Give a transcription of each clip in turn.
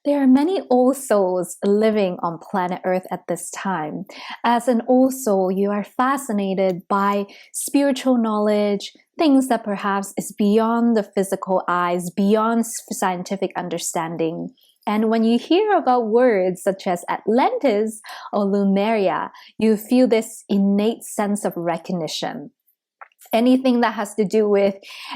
There are many old souls living on planet Earth at this time. As an old soul, you are fascinated by spiritual knowledge, things that perhaps is beyond the physical eyes, beyond scientific understanding. And when you hear about words such as Atlantis or Lemuria, you feel this innate sense of recognition. Anything that has to do with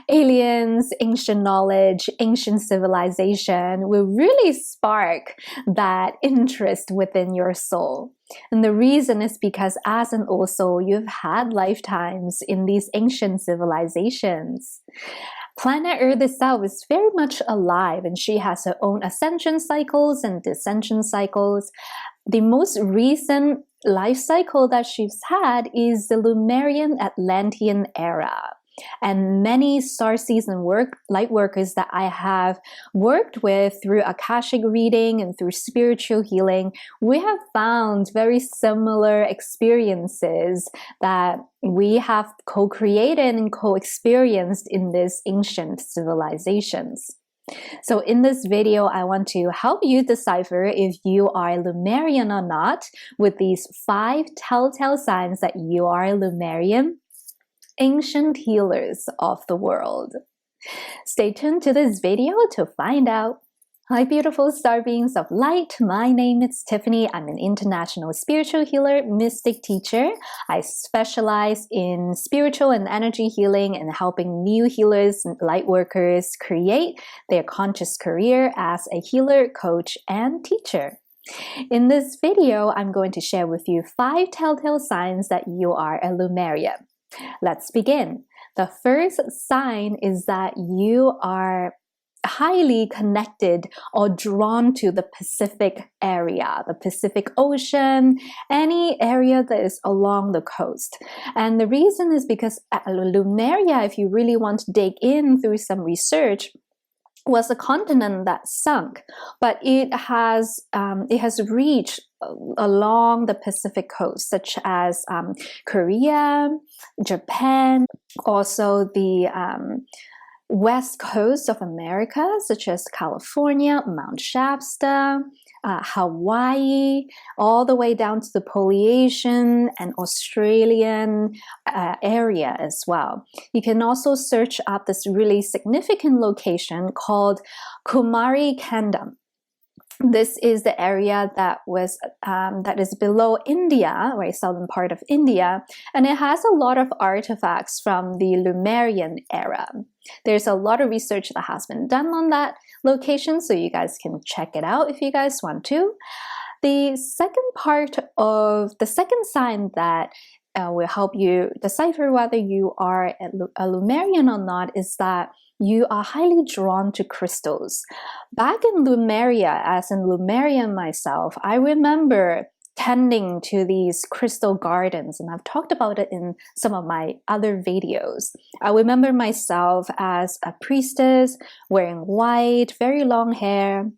aliens, ancient knowledge, ancient civilization will really spark that interest within your soul. And the reason is because as an old soul, you've had lifetimes in these ancient civilizations. Planet Earth itself is very much alive, and she has her own ascension cycles and descension cycles. The most recent life cycle that she's had is the Lemurian Atlantean era. And many starseeds and light workers that I have worked with through Akashic reading and through spiritual healing, we have found very similar experiences that we have co-created and co-experienced in these ancient civilizations. So in this video, I want to help you decipher if you are Lemurian or not with these 5 telltale signs that you are a Lemurian, ancient healers of the world. Stay tuned to this video to find out. Hi beautiful star beings of light, my name is Tiffany. I'm an international spiritual healer, mystic teacher. I specialize in spiritual and energy healing and helping new healers and light workers create their conscious career as a healer, coach, and teacher. In this video, I'm going to share with you 5 telltale signs that you are a Lemurian. Let's begin. The first sign is that you are highly connected or drawn to the Pacific area, the Pacific Ocean, any area that is along the coast. And the reason is because Lemuria, if you really want to dig in through some research, was a continent that sunk, but it has reached along the Pacific coast, such as Korea, Japan, also the west coast of America, such as California, Mount Shasta, Hawaii, all the way down to the Polynesian and Australian area as well. You can also search up this really significant location called Kumari Kingdom. This is the area that is below India, right, southern part of India, and it has a lot of artifacts from the Lemurian era. There's a lot of research that has been done on that location, so you guys can check it out if you guys want to. The second sign that will help you decipher whether you are a Lemurian or not is that you are highly drawn to crystals. Back in Lemuria, as in Lemurian myself, I remember tending to these crystal gardens, and I've talked about it in some of my other videos. I remember myself as a priestess wearing white, very long hair,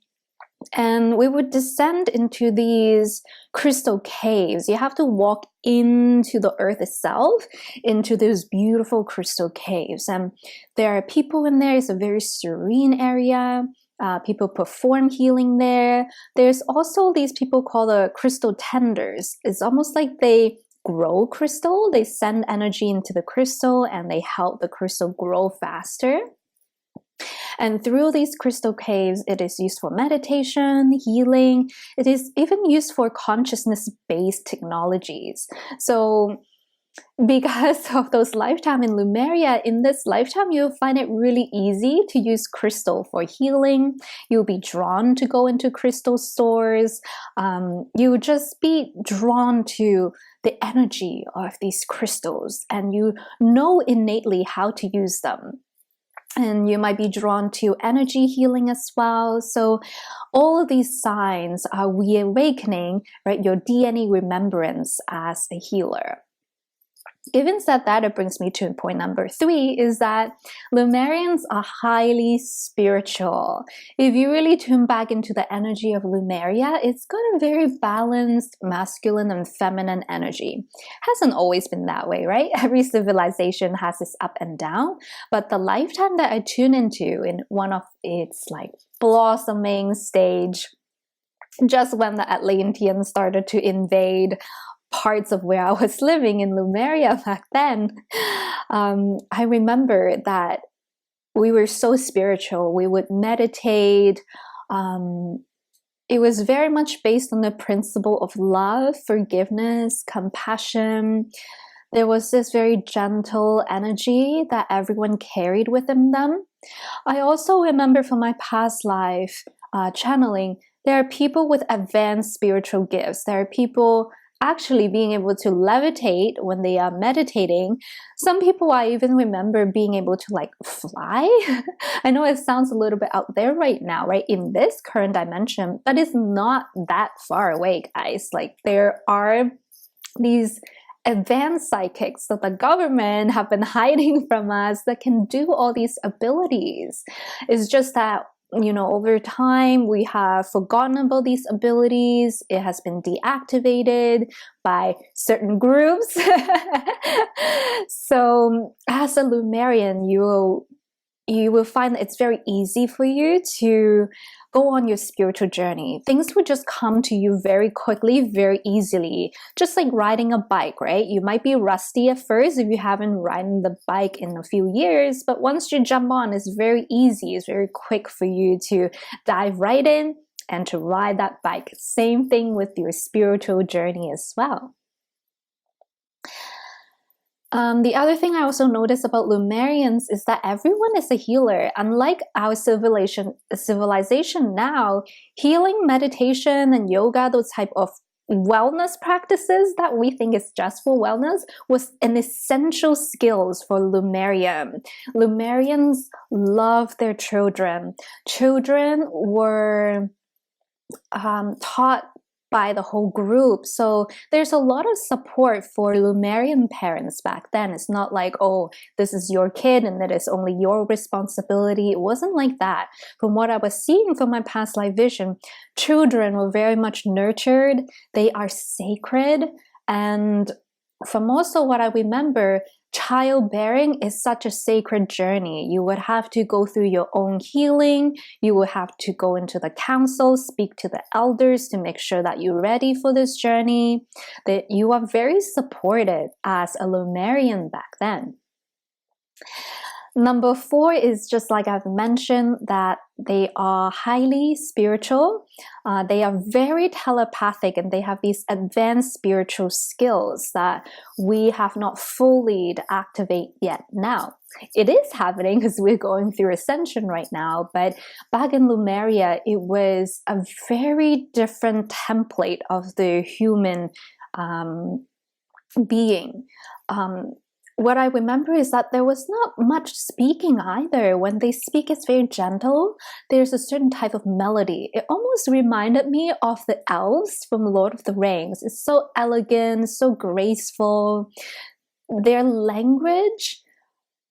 and we would descend into these crystal caves. You have to walk into the earth itself, into those beautiful crystal caves. And there are people in there. It's a very serene area. People perform healing there. There's also these people called the crystal tenders. It's almost like they grow crystal. They send energy into the crystal and they help the crystal grow faster. And through these crystal caves, it is used for meditation, healing. It is even used for consciousness-based technologies. So because of those lifetime in Lemuria, in this lifetime, you'll find it really easy to use crystal for healing. You'll be drawn to go into crystal stores. You'll just be drawn to the energy of these crystals, and you know innately how to use them. And you might be drawn to energy healing as well. So all of these signs are reawakening, right, your DNA remembrance as a healer. Even said that, it brings me to point number 3, is that Lemurians are highly spiritual. If you really tune back into the energy of Lemuria, it's got a very balanced masculine and feminine energy. Hasn't always been that way, right? Every civilization has its up and down, but the lifetime that I tune into in one of its like blossoming stage, just when the Atlanteans started to invade parts of where I was living in Lemuria back then, I remember that we were so spiritual. We would meditate. It was very much based on the principle of love, forgiveness, compassion. There was this very gentle energy that everyone carried within them. I also remember from my past life channeling, there are people with advanced spiritual gifts. There are people actually being able to levitate when they are meditating. Some people I even remember being able to like fly. I know it sounds a little bit out there right now, right? In this current dimension, but it's not that far away, guys. Like there are these advanced psychics that the government have been hiding from us that can do all these abilities. It's just that, you know, over time we have forgotten about these abilities. It has been deactivated by certain groups. So as a Lemurian, you will find that it's very easy for you to go on your spiritual journey. Things will just come to you very quickly, very easily. Just like riding a bike, right? You might be rusty at first if you haven't ridden the bike in a few years, but once you jump on, it's very easy. It's very quick for you to dive right in and to ride that bike. Same thing with your spiritual journey as well. The other thing I also noticed about Lemurians is that everyone is a healer. Unlike our civilization now, healing, meditation, and yoga, those type of wellness practices that we think is just for wellness, was an essential skills for Lemuria. Lemurians love their children. Children were taught by the whole group. So there's a lot of support for Lemurian parents back then. It's not like, oh, this is your kid and it is only your responsibility. It wasn't like that. From what I was seeing from my past life vision, children were very much nurtured. They are sacred. And from also what I remember, childbearing is such a sacred journey. You would have to go through your own healing. You would have to go into the council, speak to the elders to make sure that you're ready for this journey. That you are very supported as a Lemurian back then. Number 4 is just like I've mentioned, that they are highly spiritual. They are very telepathic and they have these advanced spiritual skills that we have not fully activate yet now. It is happening because we're going through ascension right now, but back in Lemuria, it was a very different template of the human being. What I remember is that there was not much speaking either. When they speak, it's very gentle. There's a certain type of melody. It almost reminded me of the elves from Lord of the Rings. It's so elegant, so graceful. Their language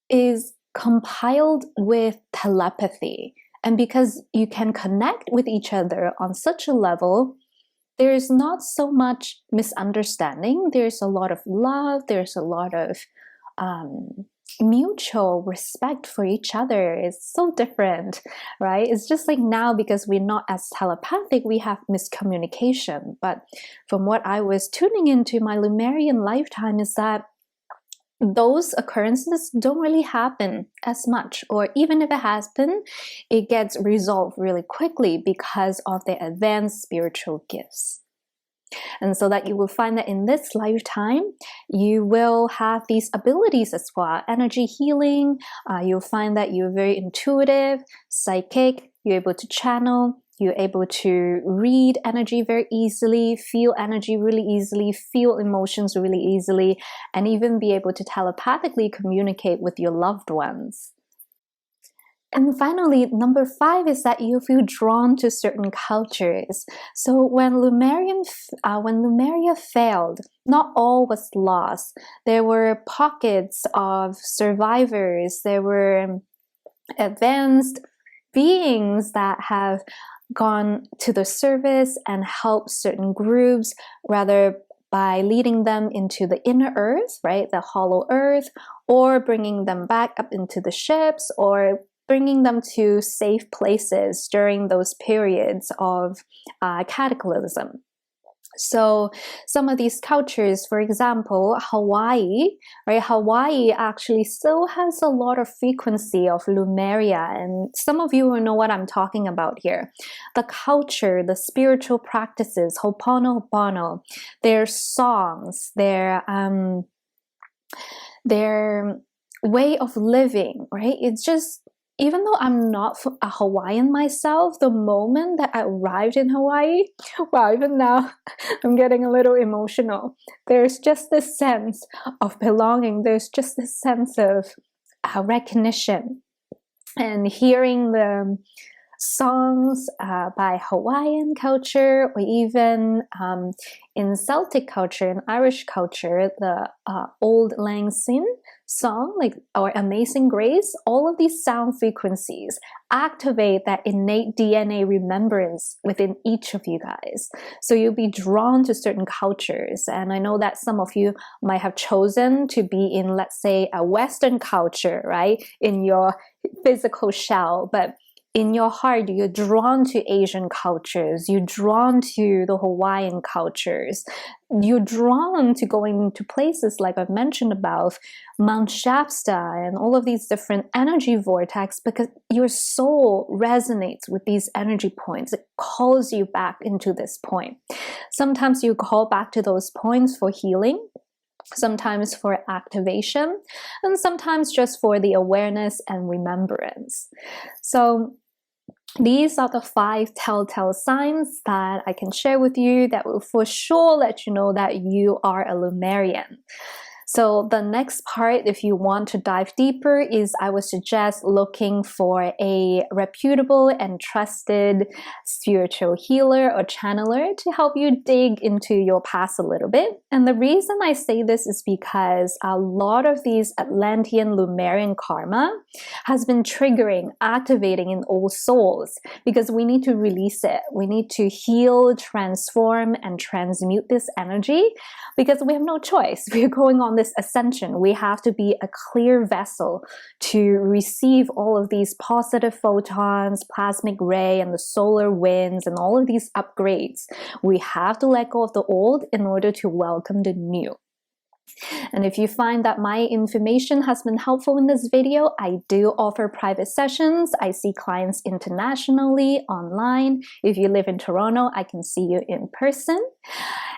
is compiled with telepathy. And because you can connect with each other on such a level, there's not so much misunderstanding. There's a lot of love. There's a lot of mutual respect for each other. Is so different, right? It's just like now, because we're not as telepathic, we have miscommunication. But from what I was tuning into my Lemurian lifetime is that those occurrences don't really happen as much, or even if it has been, it gets resolved really quickly because of their advanced spiritual gifts. And so that you will find that in this lifetime, you will have these abilities as well. Energy healing, you'll find that you're very intuitive, psychic, you're able to channel, you're able to read energy very easily, feel energy really easily, feel emotions really easily, and even be able to telepathically communicate with your loved ones. And finally, number 5 is that you feel drawn to certain cultures. So when Lemuria failed, not all was lost. There were pockets of survivors. There were advanced beings that have gone to the service and helped certain groups, rather by leading them into the inner earth, right, the hollow earth, or bringing them back up into the ships, or bringing them to safe places during those periods of cataclysm. So some of these cultures, for example, Hawaii, right? Hawaii actually still has a lot of frequency of Lemuria, and some of you will know what I'm talking about here. The culture, the spiritual practices, Ho'oponopono, their songs, their way of living, right? It's just, even though I'm not a Hawaiian myself, the moment that I arrived in Hawaii, wow, even now I'm getting a little emotional. There's just this sense of belonging. There's just this sense of recognition. And hearing the songs by Hawaiian culture, or even in Celtic culture, in Irish culture, the Old Lang Syne song, like our Amazing Grace, all of these sound frequencies activate that innate DNA remembrance within each of you guys. So you'll be drawn to certain cultures. And I know that some of you might have chosen to be in, let's say, a Western culture, right? In your physical shell, but in your heart, you're drawn to Asian cultures, you're drawn to the Hawaiian cultures, you're drawn to going to places like I've mentioned about Mount Shasta and all of these different energy vortex, because your soul resonates with these energy points. It calls you back into this point. Sometimes you call back to those points for healing, sometimes for activation, and sometimes just for the awareness and remembrance. So these are the 5 telltale signs that I can share with you that will for sure let you know that you are a Lemurian. So the next part, if you want to dive deeper, is I would suggest looking for a reputable and trusted spiritual healer or channeler to help you dig into your past a little bit. And the reason I say this is because a lot of these Atlantean Lemurian karma has been triggering, activating in old souls, because we need to release it. We need to heal, transform, and transmute this energy, because we have no choice. We're going on this ascension. We have to be a clear vessel to receive all of these positive photons, plasmic ray, and the solar winds, and all of these upgrades. We have to let go of the old in order to welcome the new. And if you find that my information has been helpful in this video, I do offer private sessions. I see clients internationally, online. If you live in Toronto, I can see you in person.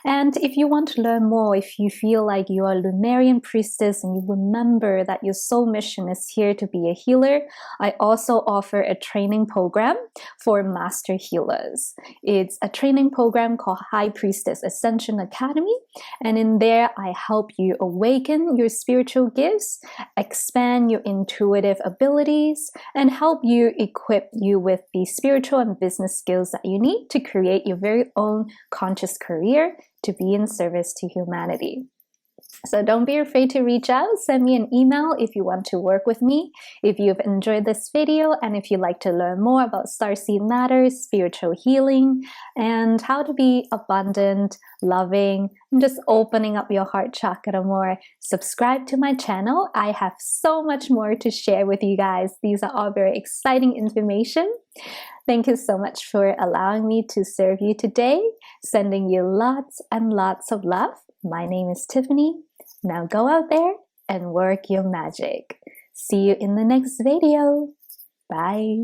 And if you want to learn more, if you feel like you are a Lemurian priestess and you remember that your soul mission is here to be a healer, I also offer a training program for master healers. It's a training program called High Priestess Ascension Academy. And in there, I help you awaken your spiritual gifts, expand your intuitive abilities, and help you equip you with the spiritual and business skills that you need to create your very own conscious career to be in service to humanity. So don't be afraid to reach out. Send me an email if you want to work with me. If you've enjoyed this video and if you'd like to learn more about starseed matters, spiritual healing, and how to be abundant, loving, and just opening up your heart chakra more, subscribe to my channel. I have so much more to share with you guys. These are all very exciting information. Thank you so much for allowing me to serve you today. Sending you lots and lots of love. My name is Tiffany. Now go out there and work your magic. See you in the next video. Bye.